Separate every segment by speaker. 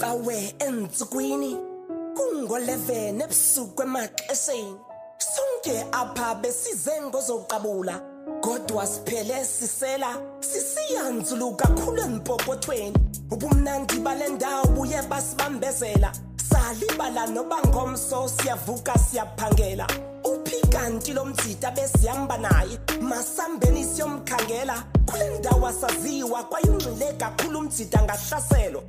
Speaker 1: Cawe ensukwini kungo-11 ebusuku emaxesheni sonke apha besize ngozoqabula kodwa siphele sisela sisiyanzulu kakhulu empokothweni ubumnandi balendawo buye basibambezela salibala noba ngomso siyavuka siyaphangela kanti lo mdzita besihamba naye masambeni siyomkhangela kule ndawo asaziwa kwayungcile kakhulu umdzita ngahlaselo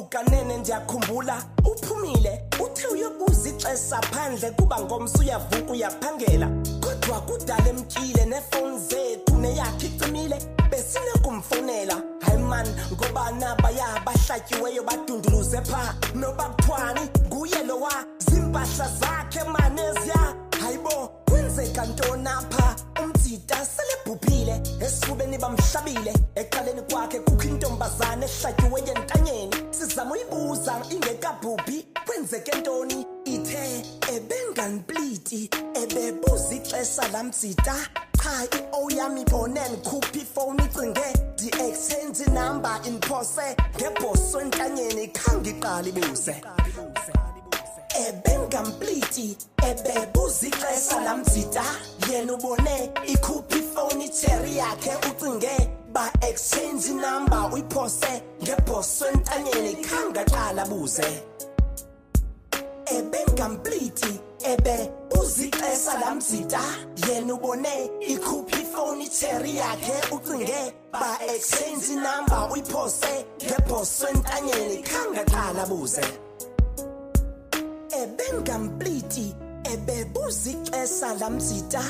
Speaker 1: kanene ndiyakhumbula uphumile uthe uyobuza ixesha phandle kuba ngomso uyavuka uyaphangela kodwa kudala emtyile neefowuni zethu neyakhe icimile besinokumfonela hayi man ngoba nabaya bahlatyiweyo badunduluze phaa noba kuthiwani nguye lowa zimpahla zakhe maneziya hayibo kwenzeka ntoni apha umdzita selebhubhile esifubeni bamhlabile eqaleni kwakhe kukho intombazane ehlatyiweyo entanyeni sizama uyibuza ingekabhubhi kwenzeke ntoni ithe ebenganpliti ebebuza ixesha lamdzita cha i-oyam ibone ndikhupha ifowuni icinge di-exchange number inphose ngebhoso entanyeni khange iqala ibuze ebengampliti ebebuza ixesha lamdzita yena ubone ikhupha ifowuni icherry yakhe ucinge ba-exchange number uyiphose ngebhoso entanyeni khange aqala buze ebengampliti ebebuza ixesha lamdzita yena ubone ikhupha ifowuni icherry yakhe ucinge ba-exchange number uyiphose ngebhoso entanyeni khange aqala buze ebengampliti ebebuza ixesha lamdzita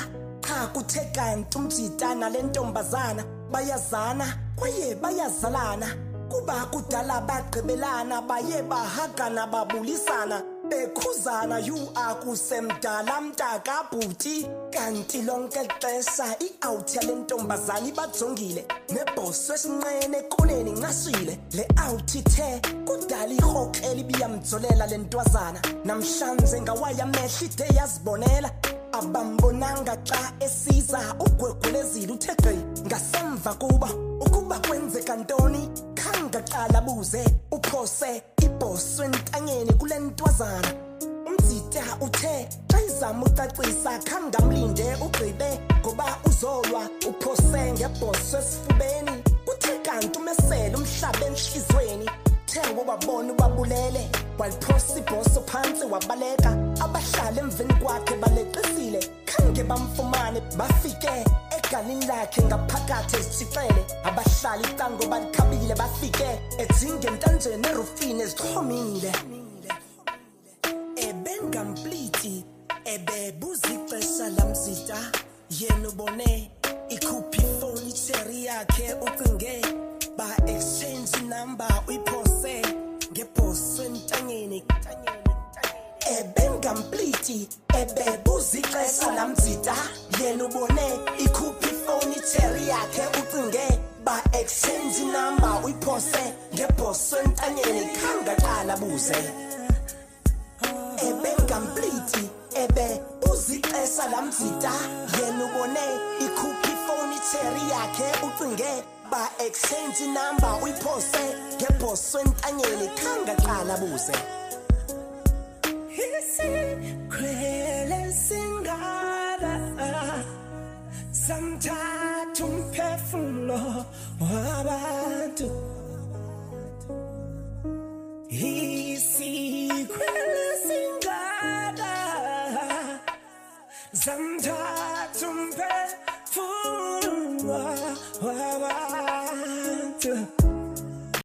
Speaker 1: cha kuthe kanti umdzita nale ntombazana bayazana kwaye bayazalana kuba kudala bagqibelana baye bahagana babulisana bekhuzana akusemdala mntakabhuti kanti lonke xesha i-out yale ntombazana ibajongile nebhoso esinqene ekoneni ncashile le out ithe kudala irhokela ibiyamjolela le ntwazana namhlanje ngawaya amehlo ide yazibonela abambonanga xa esiza ugwegwelezile uthe gqi ngasemva kuba ukuba kwenzeka ntoni khange aqala buze uphose ibhoso entanyeni kule ntwazana umdzita uthe xa izama ucacisa khange amlinde ugqibe ngoba uzolwa uphose ngebhoso esifubeni kuthe kanti umesele umhlaba enhlizweni uthe wababona ubabulele waliphosa ibhoso phansi wabaleka abahlala emveni kwakhe baleqisile khange bamfumane bafike egalini lakhe ngaphakathi ezithixele abahlala icango balikhabile bafike ejinge entanjeni erufini ezixhomile ebengampliti ebebuza ixesha lamdzita yena ubone ikhupha ifowuni icherry yakhe ucinge ba-exchange number uyiphose ngebhoso entanyeni ebengampliti ebebuza ixesha lamdzita yena ubone ikhupha ifowuni icherry yakhe ucinge ba-exchange number uyiphose ngebhoso entanyeni khange aqala buze ebengampliti ebebuza ixesha lamdzita yena ubone ikhupha ifowuni icherry yakhe ucinge ba-exchange number uyiphose ngebhoso entanyeni khange aqala buze isikhwele singala samthatha umphefumulo wabantu isikhwele singala samthatha umphefumulo wabantu